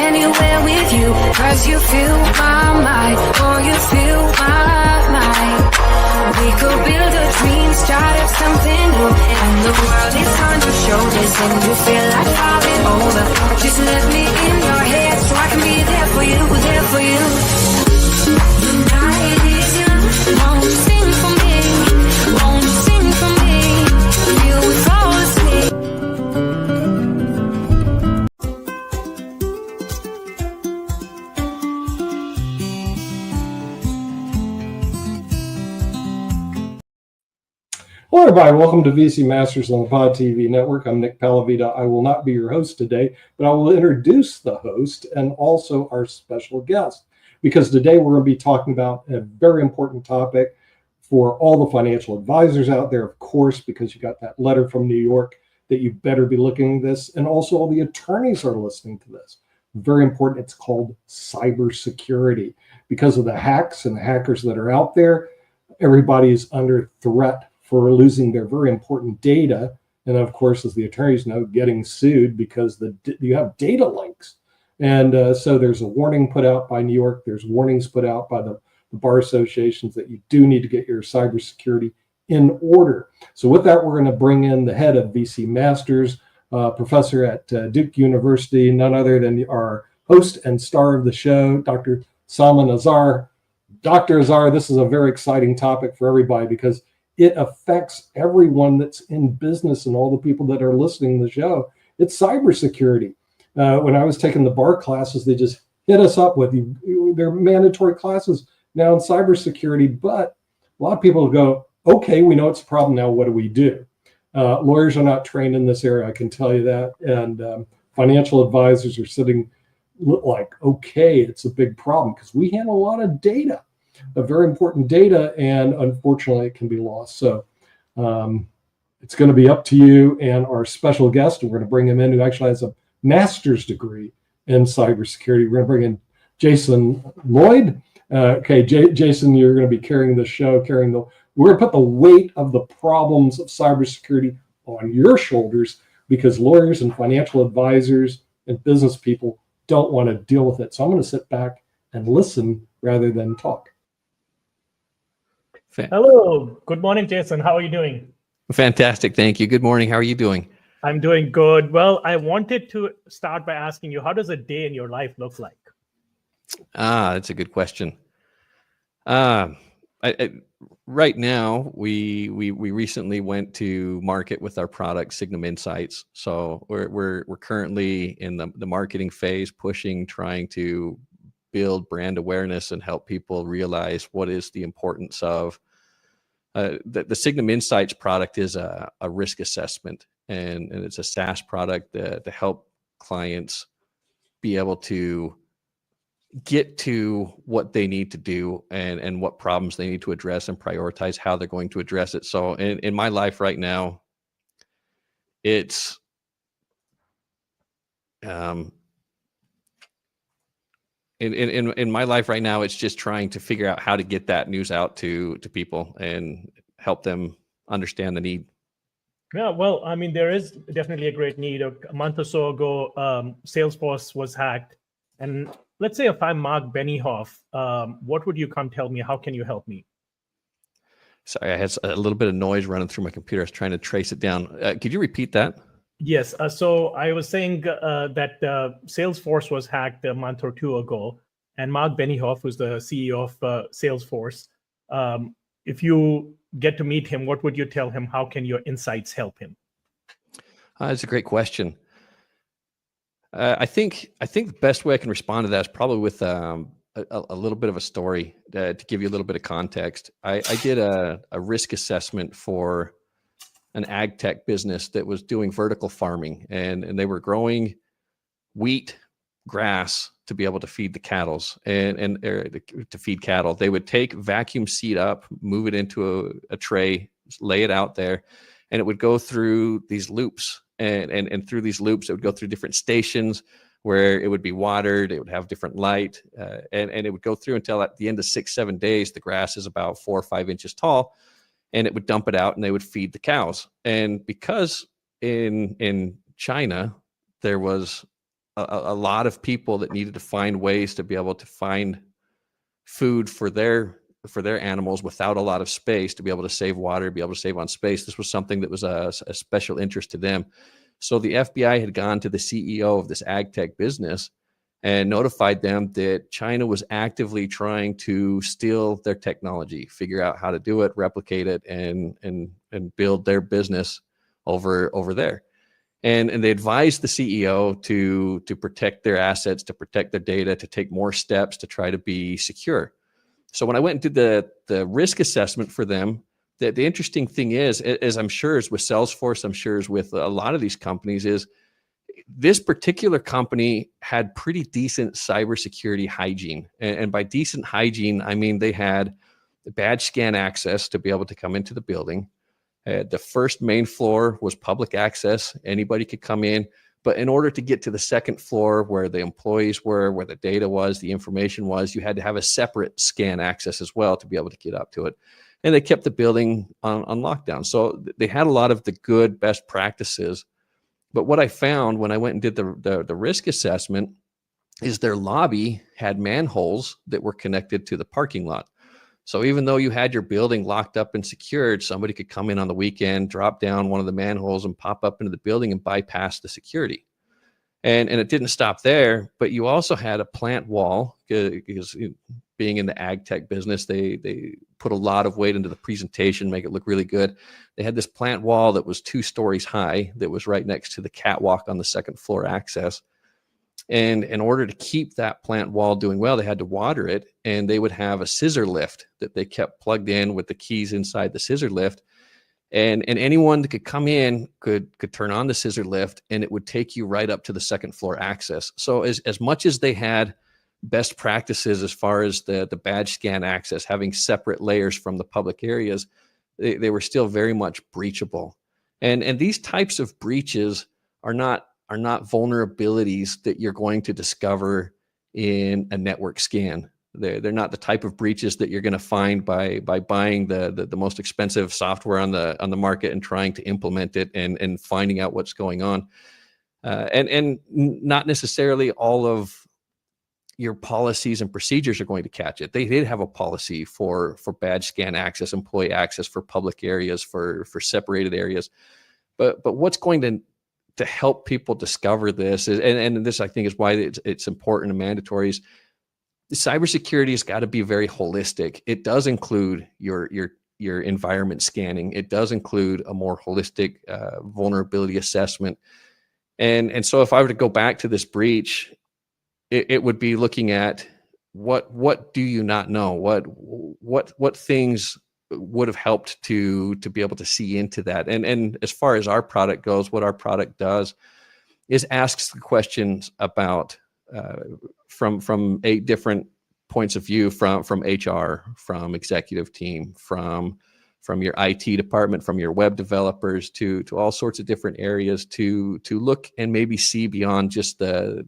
anywhere with you, 'cause you feel my mind, or you feel my mind. We could build a dream, start up something new, and the world is on your shoulders, and you feel like falling over. Just let me in your head, so I can be there for you, there for you. The night is young, won't you sing for me, won't you sing for me, you will fall asleep. Hello, everybody. Welcome to VC Masters on the Pod TV network. I'm Nick Palavita. I will not be your host today, but I will introduce the host and also our special guest, because today we're going to be talking about a very important topic for all the financial advisors out there, of course, because you got that letter from New York that you better be looking at this, and also all the attorneys are listening to this. Very important. It's called cybersecurity. Because of the hacks and the hackers that are out there, everybody is under threat for losing their very important data. And of course, as the attorneys know, getting sued because you have data links. And so there's a warning put out by New York. There's warnings put out by the bar associations that you do need to get your cybersecurity in order. So with that, we're going to bring in the head of VC Masters, professor at Duke University, none other than our host and star of the show, Dr. Salman Azar. Dr. Azar, this is a very exciting topic for everybody because it affects everyone that's in business and all the people that are listening to the show. It's cybersecurity. When I was taking the bar classes, they just hit us up with they're mandatory classes now in cybersecurity. But a lot of people go, okay, we know it's a problem now. What do we do? Lawyers are not trained in this area, I can tell you that. And financial advisors are sitting like, okay, it's a big problem because we handle a lot of data. Very important data, and unfortunately it can be lost. So it's going to be up to you and our special guest, and we're going to bring him in, who actually has a master's degree in cybersecurity. We're going to bring in Jason Lloyd. Okay, Jason, you're going to be carrying the show, we're going to put the weight of the problems of cybersecurity on your shoulders, because lawyers and financial advisors and business people don't want to deal with it. So I'm going to sit back and listen rather than talk. Hello. Good morning, Jason. How are you doing? Fantastic. Thank you. Good morning. How are you doing? I'm doing good. Well, I wanted to start by asking you, how does a day in your life look like? That's a good question. Right now, we recently went to market with our product, Signum Insights. So we're currently in the marketing phase, trying to build brand awareness and help people realize what is the importance of the Signum Insights product is a risk assessment, and it's a SaaS product to help clients be able to get to what they need to do and what problems they need to address and prioritize how they're going to address it. So in my life right now, it's in my life right now, it's just trying to figure out how to get that news out to people and help them understand the need. Yeah, well, I mean, there is definitely a great need. A month or so ago, Salesforce was hacked. And let's say if I'm Mark Benioff, what would you come tell me? How can you help me? Sorry, I had a little bit of noise running through my computer. I was trying to trace it down. Could you repeat that? Yes. So I was saying that Salesforce was hacked a month or two ago, and Mark Benioff, who's the CEO of Salesforce, if you get to meet him, what would you tell him? How can your insights help him? That's a great question. I think the best way I can respond to that is probably with a little bit of a story to give you a little bit of context. I did a risk assessment for an ag tech business that was doing vertical farming, and they were growing wheat, grass to be able to feed the cattle and to feed cattle. They would take vacuum seed up, move it into a tray, lay it out there, and it would go through these loops. And through these loops, it would go through different stations where it would be watered. It would have different light, and it would go through until at the end of 6-7 days, the grass is about 4 or 5 inches tall, and it would dump it out, and they would feed the cows. And because in China there was a lot of people that needed to find ways to be able to find food for their animals without a lot of space, to be able to save water, be able to save on space. This was something that was a special interest to them. So the FBI had gone to the CEO of this ag tech business and notified them that China was actively trying to steal their technology, figure out how to do it, replicate it, and build their business over there. And they advised the CEO to protect their assets, to protect their data, to take more steps to try to be secure. So when I went and did the risk assessment for them, the interesting thing is, as I'm sure is with Salesforce, I'm sure is with a lot of these companies, is this particular company had pretty decent cybersecurity hygiene. And by decent hygiene, I mean they had badge scan access to be able to come into the building. The first main floor was public access. Anybody could come in. But in order to get to the second floor where the employees were, where the data was, the information was, you had to have a separate scan access as well to be able to get up to it. And they kept the building on lockdown. So they had a lot of the good best practices. But what I found when I went and did the risk assessment is their lobby had manholes that were connected to the parking lot. So even though you had your building locked up and secured, somebody could come in on the weekend, drop down one of the manholes and pop up into the building and bypass the security. And it didn't stop there, but you also had a plant wall, because being in the ag tech business, they put a lot of weight into the presentation, make it look really good. They had this plant wall that was 2 stories high that was right next to the catwalk on the second floor access. And in order to keep that plant wall doing well, they had to water it, and they would have a scissor lift that they kept plugged in with the keys inside the scissor lift. And anyone that could come in could turn on the scissor lift, and it would take you right up to the second floor access. So as much as they had best practices as far as the badge scan access, having separate layers from the public areas, they were still very much breachable. And these types of breaches are not vulnerabilities that you're going to discover in a network scan. They're not the type of breaches that you're going to find by buying the most expensive software on the market and trying to implement it and finding out what's going on. And not necessarily all of your policies and procedures are going to catch it. They did have a policy for badge scan access, employee access, for public areas, for separated areas. But what's going to help people discover this is, and this I think is why it's important and mandatory, is cybersecurity has got to be very holistic. It does include your environment scanning. It does include a more holistic vulnerability assessment. And so if I were to go back to this breach, it would be looking at what do you not know? What things would have helped to be able to see into that? And as far as our product goes, what our product does is asks the questions about from 8 different points of view, from HR, from executive team, from your IT department, from your web developers, to all sorts of different areas to look and maybe see beyond just the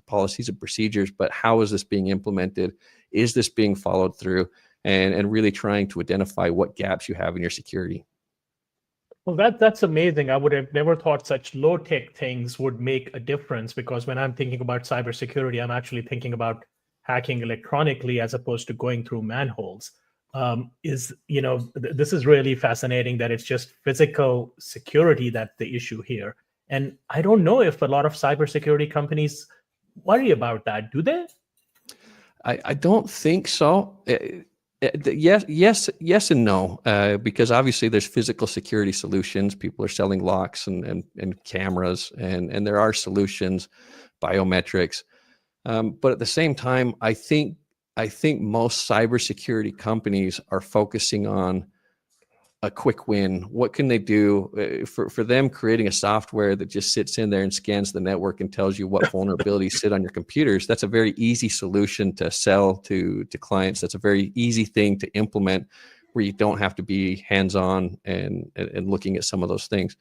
policies and procedures, but how is this being implemented? Is this being followed through? And really trying to identify what gaps you have in your security. Well, that's amazing. I would have never thought such low-tech things would make a difference, because when I'm thinking about cybersecurity, I'm actually thinking about hacking electronically as opposed to going through manholes. This is really fascinating that it's just physical security that's the issue here. And I don't know if a lot of cybersecurity companies worry about that, do they? I don't think so. Yes and no, because obviously there's physical security solutions. People are selling locks and cameras, and there are solutions, biometrics. But at the same time, I think most cybersecurity companies are focusing on a quick win. What can they do? For them, creating a software that just sits in there and scans the network and tells you what vulnerabilities sit on your computers, that's a very easy solution to sell to clients. That's a very easy thing to implement, where you don't have to be hands-on and looking at some of those things.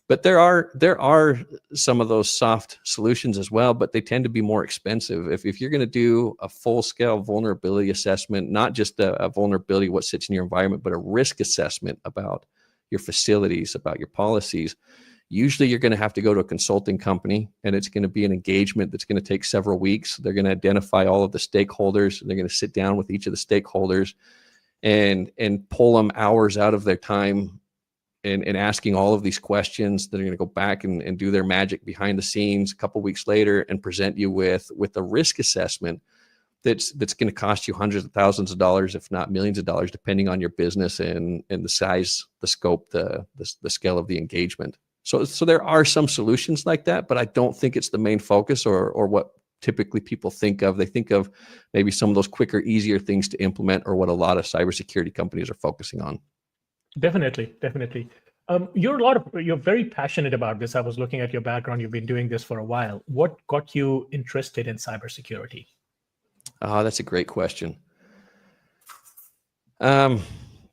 But there are some of those soft solutions as well, but they tend to be more expensive. If you're going to do a full-scale vulnerability assessment, not just a vulnerability, what sits in your environment, but a risk assessment about your facilities, about your policies, Usually you're going to have to go to a consulting company, and it's going to be an engagement that's going to take several weeks. They're going to identify all of the stakeholders, and they're going to sit down with each of the stakeholders and pull them hours out of their time and asking all of these questions. They're going to go back and do their magic behind the scenes a couple weeks later and present you with a risk assessment that's going to cost you hundreds of thousands of dollars, if not millions of dollars, depending on your business and the size, the scope, the scale of the engagement. So there are some solutions like that, but I don't think it's the main focus or what typically people think of. They think of maybe some of those quicker, easier things to implement, or what a lot of cybersecurity companies are focusing on. Definitely. You're very passionate about this. I was looking at your background. You've been doing this for a while. What got you interested in cybersecurity? That's a great question. I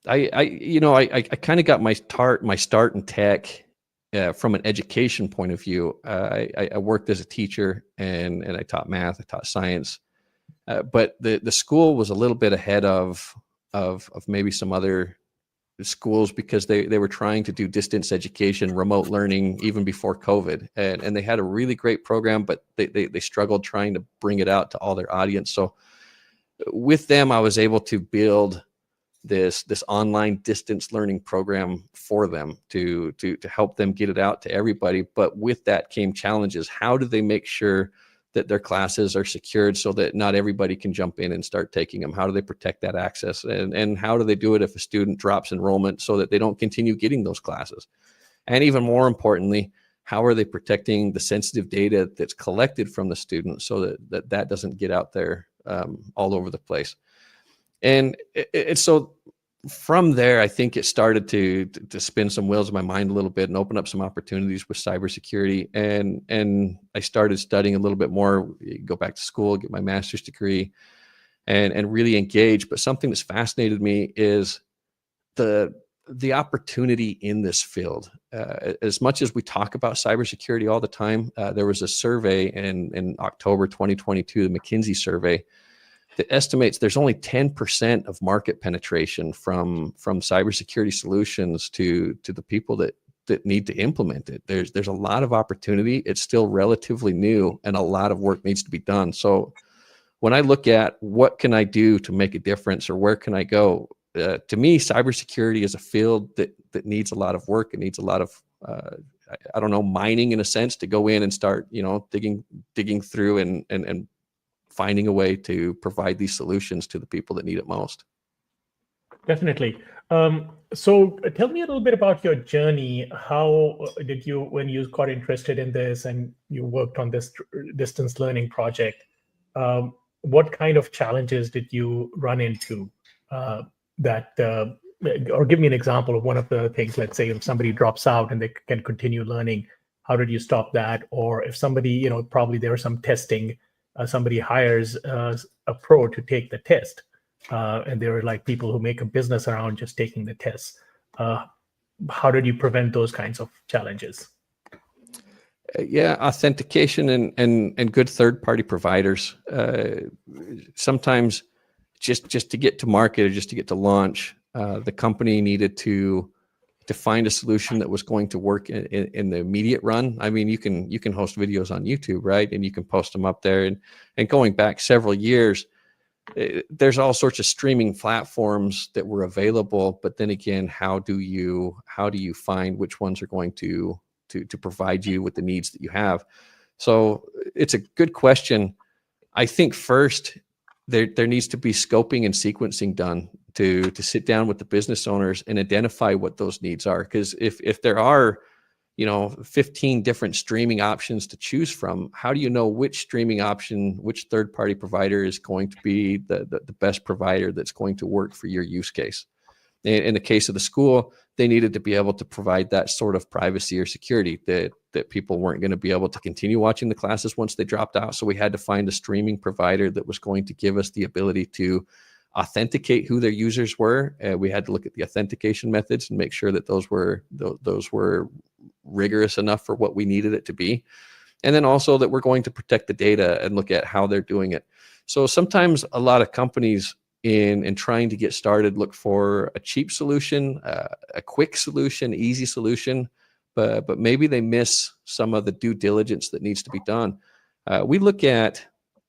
kind of got my start in tech from an education point of view. I worked as a teacher and I taught math, I taught science, but the school was a little bit ahead of maybe some other schools, because they were trying to do distance education, remote learning, even before COVID, and they had a really great program, but they struggled trying to bring it out to all their audience. So with them, I was able to build this online distance learning program for them to help them get it out to everybody. But with that came challenges. How do they make sure that their classes are secured so that not everybody can jump in and start taking them? How do they protect that access? And how do they do it if a student drops enrollment so that they don't continue getting those classes? And even more importantly, how are they protecting the sensitive data that's collected from the student so that doesn't get out there all over the place? And so from there, I think it started to spin some wheels in my mind a little bit and open up some opportunities with cybersecurity. And I started studying a little bit more, go back to school, get my master's degree, and really engage. But something that's fascinated me is the opportunity in this field. As much as we talk about cybersecurity all the time, there was a survey in October 2022, the McKinsey survey, that estimates there's only 10% of market penetration from cybersecurity solutions to the people that need to implement it. There's a lot of opportunity. It's still relatively new, and a lot of work needs to be done. So when I look at what can I do to make a difference, or where can I go, to me, cybersecurity is a field that needs a lot of work. It needs a lot of I don't know, mining in a sense, to go in and start, digging through and finding a way to provide these solutions to the people that need it most. Definitely. So tell me a little bit about your journey. How did you, when you got interested in this and you worked on this distance learning project, what kind of challenges did you run into or give me an example of one of the things. Let's say if somebody drops out and they can continue learning, how did you stop that? Or if somebody, probably there was some testing, somebody hires a pro to take the test, and there are like people who make a business around just taking the tests. How did you prevent those kinds of challenges? Yeah, authentication and good third-party providers. Sometimes just to get to market, or just to get to launch, the company needed to find a solution that was going to work in the immediate run. I mean, you can host videos on YouTube, right? And you can post them up there. And going back several years, there's all sorts of streaming platforms that were available. But then again, how do you find which ones are going to provide you with the needs that you have? So it's a good question. I think first there needs to be scoping and sequencing done to sit down with the business owners and identify what those needs are. Because if there are 15 different streaming options to choose from, how do you know which streaming option, which third-party provider is going to be the best provider that's going to work for your use case? In the case of the school, they needed to be able to provide that sort of privacy or security that people weren't going to be able to continue watching the classes once they dropped out. So we had to find a streaming provider that was going to give us the ability to authenticate who their users were. We had to look at the authentication methods and make sure that those were rigorous enough for what we needed it to be. And then also that we're going to protect the data and look at how they're doing it. So sometimes a lot of companies in trying to get started look for a cheap solution, a quick solution, easy solution. but maybe they miss some of the due diligence that needs to be done. We look at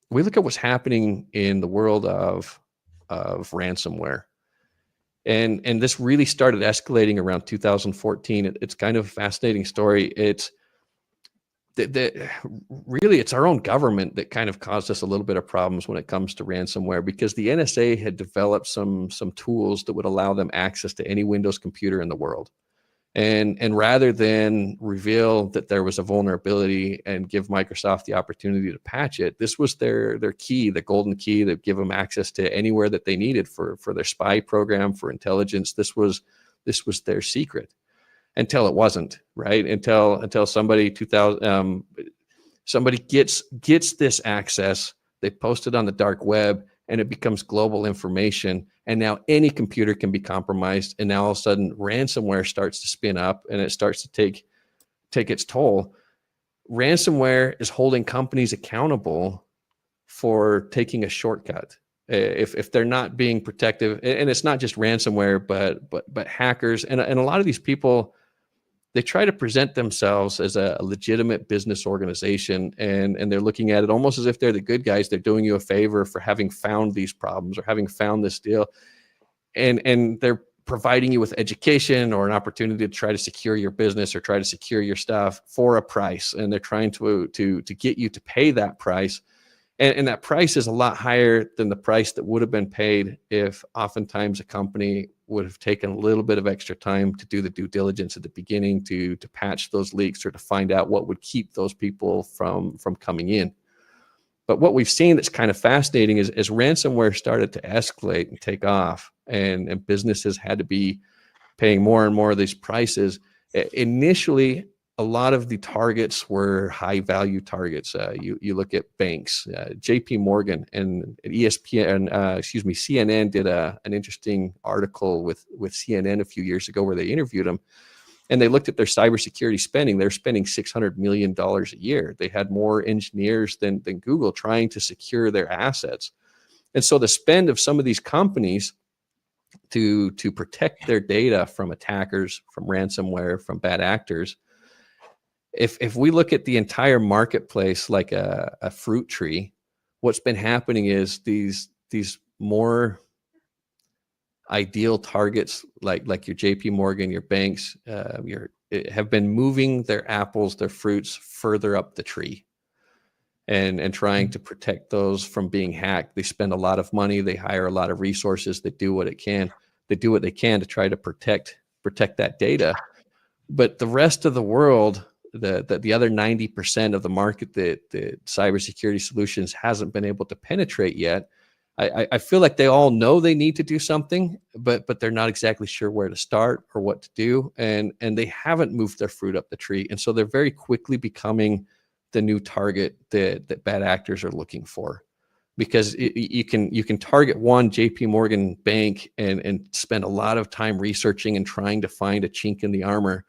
what's happening in the world of ransomware. And this really started escalating around 2014. It's kind of a fascinating story. It's really it's our own government that kind of caused us a little bit of problems when it comes to ransomware, because the NSA had developed some tools that would allow them access to any Windows computer in the world. And rather than reveal that there was a vulnerability and give Microsoft the opportunity to patch it, this was their key, the golden key that give them access to anywhere that they needed for their spy program, for intelligence. This was their secret until it wasn't, right? Until somebody somebody gets this access, they post it on the dark web, and it becomes global information. And now any computer can be compromised. And now all of a sudden ransomware starts to spin up, and it starts to take its toll. Ransomware is holding companies accountable for taking a shortcut. If they're not being protective, and it's not just ransomware, but hackers. And a lot of these people, they try to present themselves as a legitimate business organization, and they're looking at it almost as if they're the good guys. They're doing you a favor for having found these problems or having found this deal. And they're providing you with education or an opportunity to try to secure your business or try to secure your stuff for a price. And they're trying to get you to pay that price. And that price is a lot higher than the price that would have been paid if oftentimes a company would have taken a little bit of extra time to do the due diligence at the beginning to patch those leaks or to find out what would keep those people from coming in. But what we've seen that's kind of fascinating is as ransomware started to escalate and take off, and businesses had to be paying more and more of these prices, initially, a lot of the targets were high value targets. You look at banks, JP Morgan and CNN did an interesting article with CNN a few years ago where they interviewed them, and they looked at their cybersecurity spending. They're spending $600 million a year. They had more engineers than Google trying to secure their assets. And so the spend of some of these companies to protect their data from attackers, from ransomware, from bad actors, if we look at the entire marketplace like a fruit tree, what's been happening is these more ideal targets like your JP Morgan, your banks, have been moving their apples, their fruits further up the tree and trying to protect those from being hacked. They spend a lot of money, they hire a lot of resources, they do what they can to try to protect that data. But the rest of the world, the other 90% of the market that cybersecurity solutions hasn't been able to penetrate yet, I feel like they all know they need to do something, but they're not exactly sure where to start or what to do, and they haven't moved their fruit up the tree, and so they're very quickly becoming the new target that bad actors are looking for, because you can target one JP Morgan bank and spend a lot of time researching and trying to find a chink in the armor.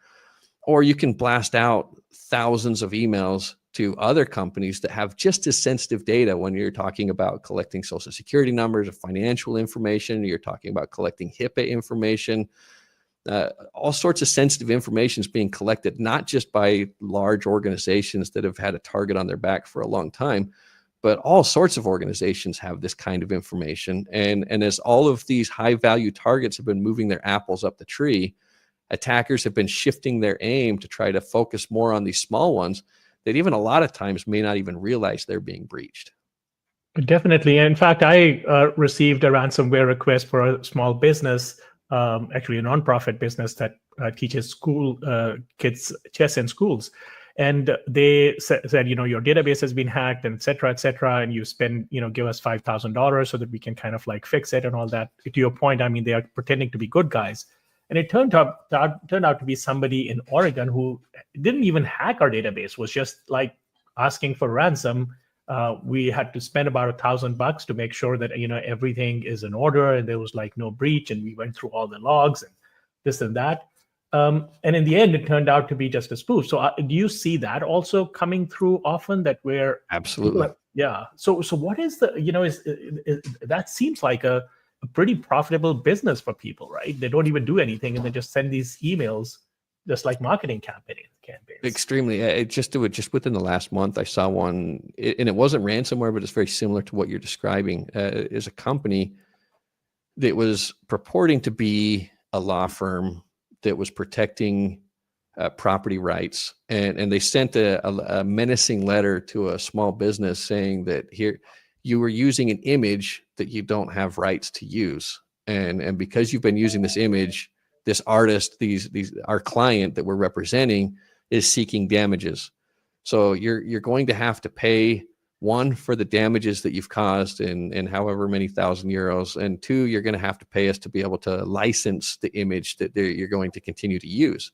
Or you can blast out thousands of emails to other companies that have just as sensitive data when you're talking about collecting social security numbers or financial information. You're talking about collecting HIPAA information. All sorts of sensitive information is being collected, not just by large organizations that have had a target on their back for a long time, but all sorts of organizations have this kind of information. And as all of these high value targets have been moving their apples up the tree, attackers have been shifting their aim to try to focus more on these small ones that even a lot of times may not even realize they're being breached. Definitely. In fact, I received a ransomware request for a small business, actually a nonprofit business that teaches school kids chess in schools. And they said, your database has been hacked, and et cetera, and you spend, give us $5,000 so that we can kind of like fix it and all that. To your point, I mean, they are pretending to be good guys. And it turned out to be somebody in Oregon who didn't even hack our database, was just like asking for ransom. We had to spend about $1,000 to make sure that everything is in order and there was like no breach, and we went through all the logs and this and that. And in the end, it turned out to be just a spoof. So do you see that also coming through often? That we're absolutely, yeah. So what is the that seems like a pretty profitable business for people, right? They don't even do anything and they just send these emails just like marketing campaigns. Extremely. Just within the last month, I saw one, and it wasn't ransomware, but it's very similar to what you're describing. Is a company that was purporting to be a law firm that was protecting property rights, and they sent a menacing letter to a small business saying that here you were using an image that you don't have rights to use, and because you've been using this image, this artist, our client that we're representing is seeking damages. So you're going to have to pay, one, for the damages that you've caused in however many thousand euros, and two, you're going to have to pay us to be able to license the image that you're going to continue to use.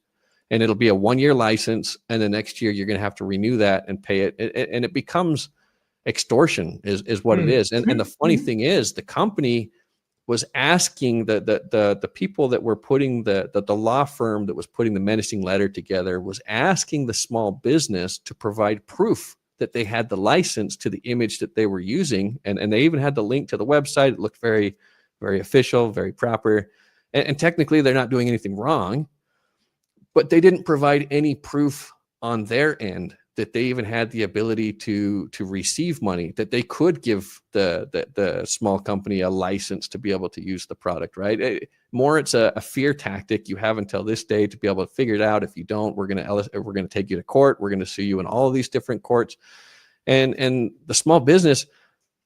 And it'll be a 1-year license, and the next year you're going to have to renew that and pay it. And it becomes extortion is what it is. And the funny thing is, the company was asking the people that were putting the law firm that was putting the menacing letter together was asking the small business to provide proof that they had the license to the image that they were using. And they even had the link to the website. It looked very, very official, very proper. And technically they're not doing anything wrong, but they didn't provide any proof on their end that they even had the ability to receive money, that they could give the small company a license to be able to use the product, right? It's a fear tactic. You have until this day to be able to figure it out. If you don't, we're going to take you to court. We're going to sue you in all of these different courts. And the small business,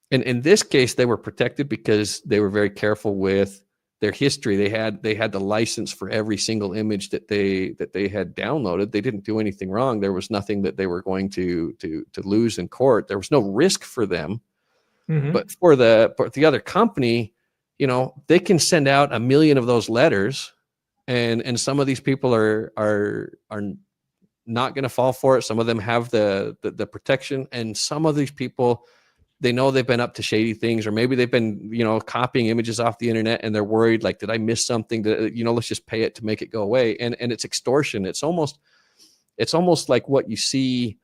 and in this case, they were protected because they were very careful with their history. They had the license for every single image that they had downloaded. They didn't do anything wrong. There was nothing that they were going to lose in court. There was no risk for them. Mm-hmm. But for the other company, they can send out 1 million of those letters, and some of these people are not going to fall for it. Some of them have the protection, and some of these people, they know they've been up to shady things, or maybe they've been, copying images off the internet, and they're worried, like, did I miss something? Let's just pay it to make it go away. And it's extortion. It's almost like what you see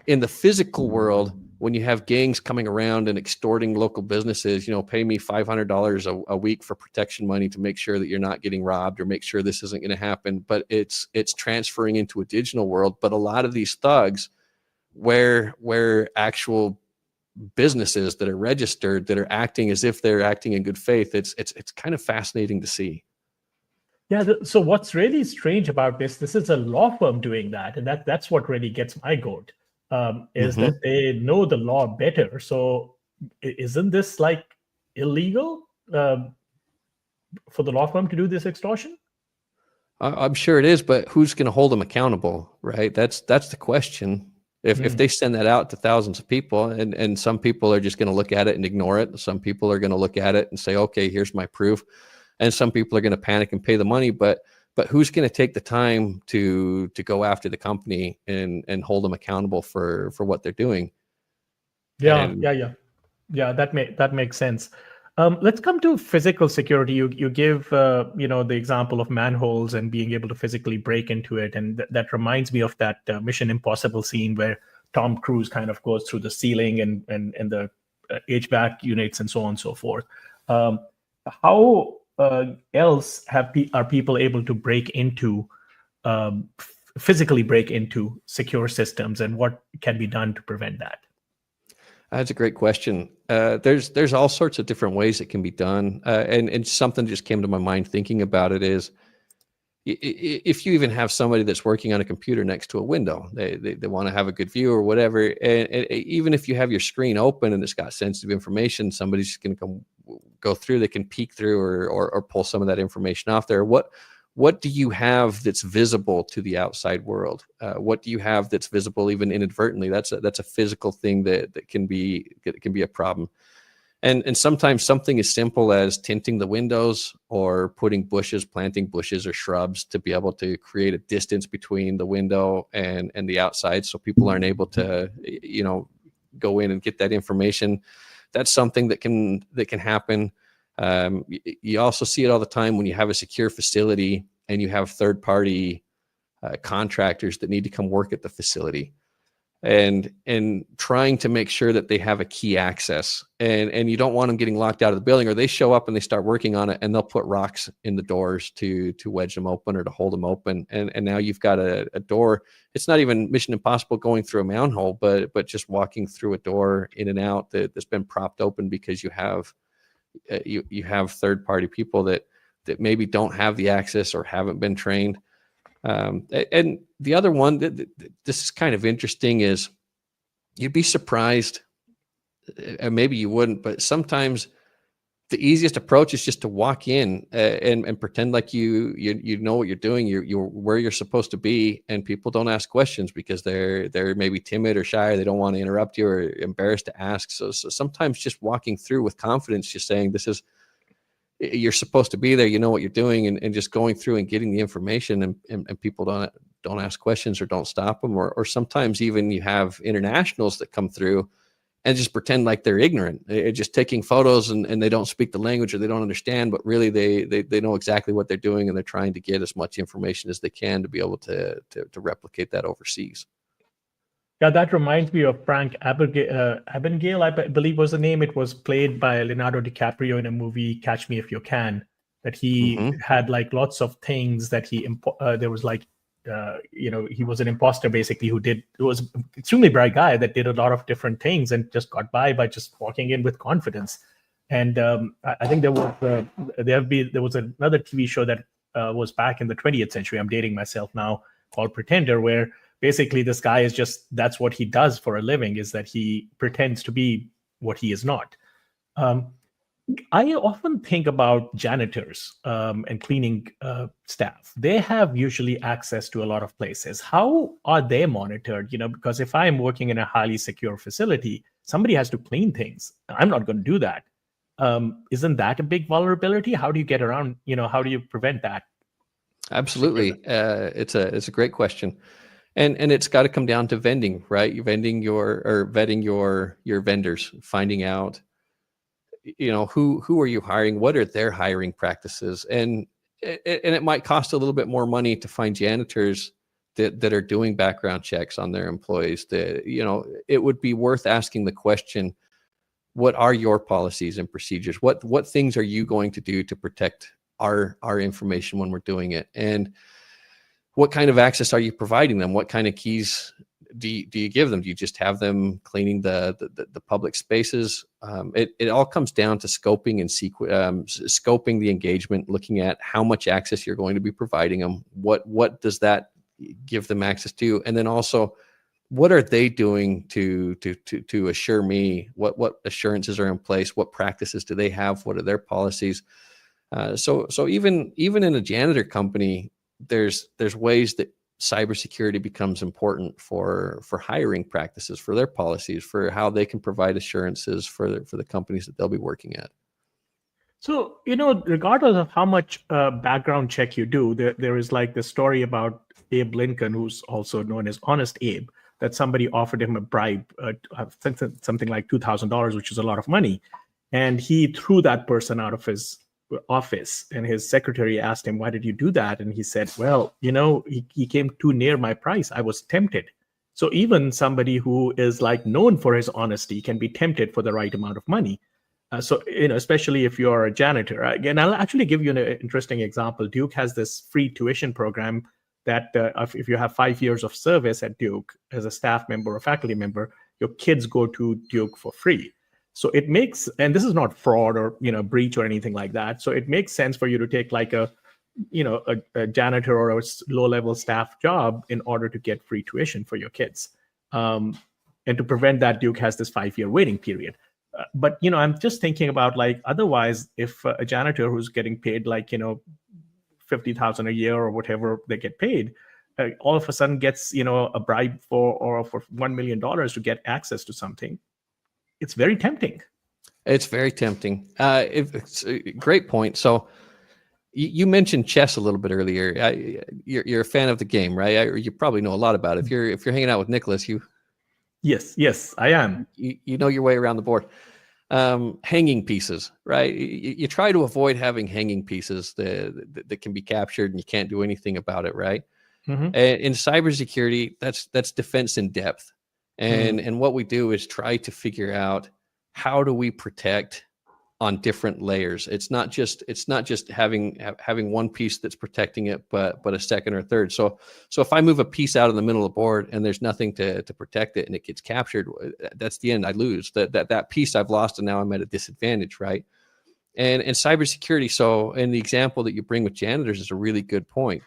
in the physical world when you have gangs coming around and extorting local businesses, pay me $500 a week for protection money to make sure that you're not getting robbed, or make sure this isn't going to happen. But it's transferring into a digital world. But a lot of these thugs, where actual businesses that are registered, that are acting as if they're acting in good faith, it's kind of fascinating to see. Yeah. So what's really strange about this is a law firm doing that, and that's what really gets my goat, is that they know the law better. So isn't this like illegal for the law firm to do this extortion? I'm sure it is, but who's going to hold them accountable, right? That's the question. If they send that out to thousands of people, and some people are just going to look at it and ignore it. Some people are going to look at it and say, okay, here's my proof. And some people are going to panic and pay the money, but who's going to take the time to go after the company and hold them accountable for what they're doing? Yeah. That makes sense. Let's come to physical security. You give the example of manholes and being able to physically break into it, and that reminds me of that Mission Impossible scene where Tom Cruise kind of goes through the ceiling and the HVAC units and so on and so forth. How else are people able to break into physically break into secure systems, and what can be done to prevent that? That's a great question. There's all sorts of different ways it can be done. And something just came to my mind thinking about it is, if you even have somebody that's working on a computer next to a window, they want to have a good view or whatever. And even if you have your screen open and it's got sensitive information, somebody's going to go through, they can peek through or pull some of that information off there. What do you have that's visible to the outside world? What do you have that's visible even inadvertently? That's a physical thing that can be a problem. And sometimes something as simple as tinting the windows or planting bushes or shrubs to be able to create a distance between the window and the outside, so people aren't able to go in and get that information. That's something that can happen. You also see it all the time when you have a secure facility and you have third-party contractors that need to come work at the facility. and trying to make sure that they have a key access, and you don't want them getting locked out of the building, or they show up and they start working on it and they'll put rocks in the doors to wedge them open or to hold them open, and now you've got a door. It's not even Mission Impossible going through a manhole, but just walking through a door in and out that's been propped open because you have third-party people that maybe don't have the access or haven't been trained. And the other one that this is kind of interesting is you'd be surprised, and maybe you wouldn't, but sometimes the easiest approach is just to walk in and pretend like you know what you're doing. You're where you're supposed to be, and people don't ask questions because they're maybe timid or shy, or they don't want to interrupt you or embarrassed to ask. So sometimes just walking through with confidence, just saying you're supposed to be there, you know what you're doing, and just going through and getting the information, and people don't ask questions or don't stop them, or sometimes even you have internationals that come through and just pretend like they're ignorant, just taking photos and they don't speak the language or they don't understand, but really they know exactly what they're doing, and they're trying to get as much information as they can to be able to replicate that overseas. Yeah, that reminds me of Frank Abagnale, I believe was the name. It was played by Leonardo DiCaprio in a movie, Catch Me If You Can, that he had like lots of things that there was like, he was an imposter basically who was an extremely bright guy that did a lot of different things and just got by just walking in with confidence. And I think there was another TV show that was back in the 20th century. I'm dating myself now, called Pretender, where basically this guy is that's what he does for a living, is that he pretends to be what he is not. I often think about janitors and cleaning staff. They have usually access to a lot of places. How are they monitored? Because if I'm working in a highly secure facility, somebody has to clean things. I'm not going to do that. Isn't that a big vulnerability? How do you get around, how do you prevent that? Absolutely. It's a great question. And it's got to come down to vending, right? Vetting your vendors, finding out, who are you hiring? What are their hiring practices? And it might cost a little bit more money to find janitors that are doing background checks on their employees. It would be worth asking the question, what are your policies and procedures? What things are you going to do to protect our information when we're doing it? And what kind of access are you providing them? What kind of keys do you give them? Do you just have them cleaning the public spaces? It all comes down to scoping and scoping the engagement, looking at how much access you're going to be providing them. What does that give them access to? And then also, what are they doing to assure me? What assurances are in place? What practices do they have? What are their policies? So even in a janitor company, there's ways that cybersecurity becomes important for hiring practices, for their policies, for how they can provide assurances for the companies that they'll be working at. So, regardless of how much background check you do, there is like the story about Abe Lincoln, who's also known as Honest Abe, that somebody offered him a bribe, something like $2,000, which is a lot of money. And he threw that person out of his office, and his secretary asked him, why did you do that? And he said, well, he came too near my price. I was tempted. So even somebody who is like known for his honesty can be tempted for the right amount of money. So especially if you're a janitor. Again, I'll actually give you an interesting example. Duke has this free tuition program that if you have 5 years of service at Duke as a staff member or faculty member, your kids go to Duke for free. So it makes, and this is not fraud or breach or anything like that. So it makes sense for you to take like a janitor or a low-level staff job in order to get free tuition for your kids. And to prevent that, Duke has this 5-year waiting period. But I'm just thinking about like, otherwise, if a janitor who's getting paid like $50,000 a year or whatever they get paid, all of a sudden gets a bribe for $1 million to get access to something. It's very tempting. It's very tempting. It's a great point. So you mentioned chess a little bit earlier. You're a fan of the game, right? You probably know a lot about it. If you're hanging out with Nicholas, Yes, I am. You know your way around the board. Hanging pieces, right? You try to avoid having hanging pieces that can be captured and you can't do anything about it, right? Mm-hmm. In cybersecurity, that's defense in depth. And what we do is try to figure out, how do we protect on different layers? It's not just having one piece that's protecting it, but a second or third. So if I move a piece out of the middle of the board and there's nothing to protect it and it gets captured, that's the end. I lose that piece I've lost, and now I'm at a disadvantage, right? And cybersecurity. So in the example that you bring with janitors is a really good point.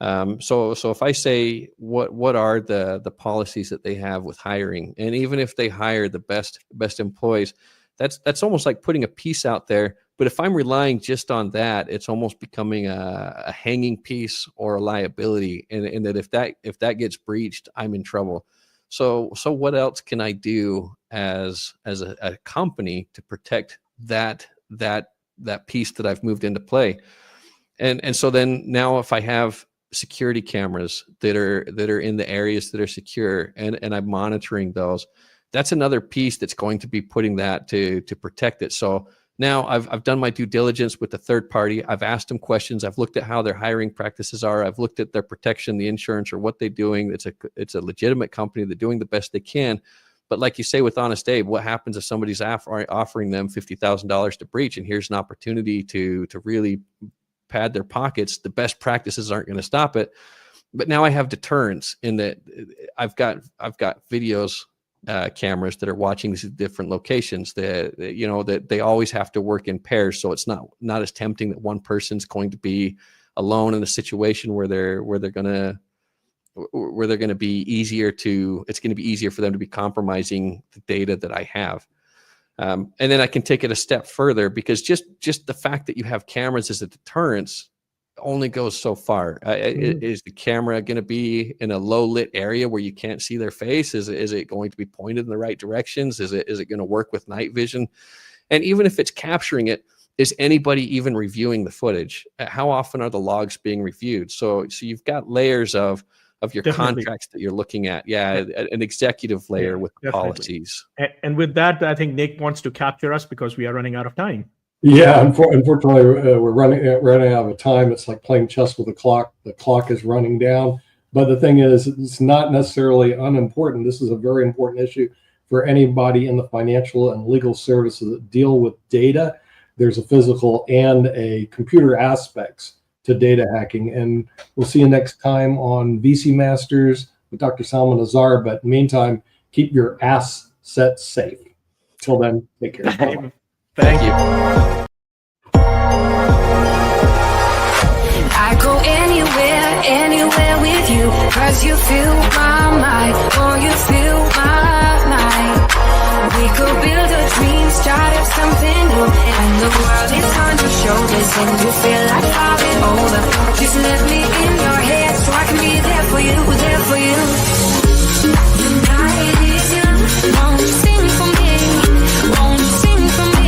So if I say, what are the policies that they have with hiring, and even if they hire the best employees, that's almost like putting a piece out there. But if I'm relying just on that, it's almost becoming a hanging piece or a liability. And that if that gets breached, I'm in trouble. So what else can I do as a company to protect that piece that I've moved into play? And so then now, if I have security cameras that are in the areas that are secure, and I'm monitoring those, that's another piece that's going to be putting that to protect it. So now I've done my due diligence with the third party. I've asked them questions. I've looked at how their hiring practices are. I've looked at their protection, the insurance, or what they're doing. It's a legitimate company. They're doing the best they can. But like you say with Honest Abe, what happens if somebody's offering them $50,000 to breach, and here's an opportunity to really pad their pockets? The best practices aren't going to stop it. But now I have deterrents in that I've got videos, cameras that are watching these different locations, that they always have to work in pairs. So it's not as tempting that one person's going to be alone in a situation where they're going to be it's going to be easier for them to be compromising the data that I have. And then I can take it a step further, because just the fact that you have cameras as a deterrence only goes so far. Is the camera going to be in a low lit area where you can't see their face? Is it going to be pointed in the right directions? Is it going to work with night vision? And even if it's capturing it, is anybody even reviewing the footage? How often are the logs being reviewed? So you've got layers of your Definitely. contracts that you're looking at. Yeah, an executive layer with definitely. policies. And with that, I think Nick wants to capture us because we are running out of time. Yeah, unfortunately, we're running out of time. It's like playing chess with the clock. The clock is running down. But the thing is, it's not necessarily unimportant. This is a very important issue for anybody in the financial and legal services that deal with data. There's a physical and a computer aspects to data hacking. And we'll see you next time on VC Masters with Dr. Salman Azar. But meantime, keep your assets safe. Till then, take care. Bye-bye. Thank you. I go anywhere with you, 'cause you fill my mind, or you fill my mind. We could build a dream, start up something new, and the world is on your shoulders, and you feel like falling over. Just let me in your head so I can be there for you.